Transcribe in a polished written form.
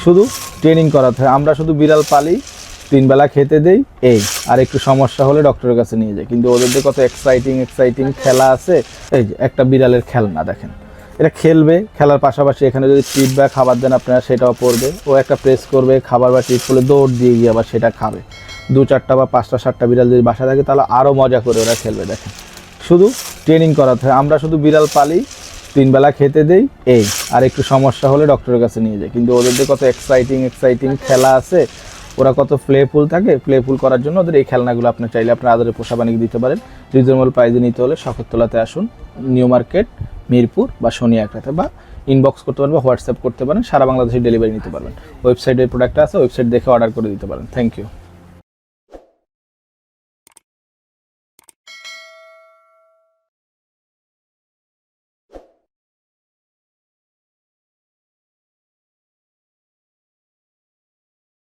শুধু ট্রেনিং করাতে হয়। আমরা শুধু বিড়াল পালি, 3 বেলা খেতে দেই, এই আর একটু সমস্যা হলে ডক্টরের কাছে নিয়ে যাই। কিন্তু ওদের যে কত এক্সাইটিং খেলা আছে। এই যে একটা বিড়ালের খেলনা দেখেন, এটা খেলবে, খেলার পাশাপাশি এখানে যদি ট্রিট বা খাবার দেন আপনারা সেটাও পড়বে। ও একটা প্রেস করবে, খাবার বা ট্রিট করলে দৌড় দিয়ে গিয়ে আবার সেটা খাবে। 2-4টা বা 5টা-7টা বিড়াল যদি বাসা থাকে তাহলে আরও মজা করে ওরা খেলবে। দেখেন শুধু ট্রেনিং করাতে হয়। আমরা শুধু বিড়াল পালি, 3 বেলা খেতে দেই, এই আর একটু সমস্যা হলে ডক্টরের কাছে নিয়ে যাই। কিন্তু ওদের যে কত এক্সাইটিং খেলা আছে, ওরা কত প্লেফুল থাকে। প্লেফুল করার জন্য ওদের এই খেলনাগুলো আপনি চাইলে আপনার আদরে পোষা বানিয়ে দিতে পারেন। রিজনেবল প্রাইসে নিতে হলে শখরতলাতে আসুন, নিউ মার্কেট, মিরপুর বা শনিয়াকড়াতে, বা ইনবক্স করতে পারেন বা হোয়াটসঅ্যাপ করতে পারেন। সারা বাংলাদেশে ডেলিভারি নিতে পারবেন। ওয়েবসাইটে প্রোডাক্ট আছে, ওয়েবসাইট দেখে অর্ডার করে দিতে পারেন। Thank you.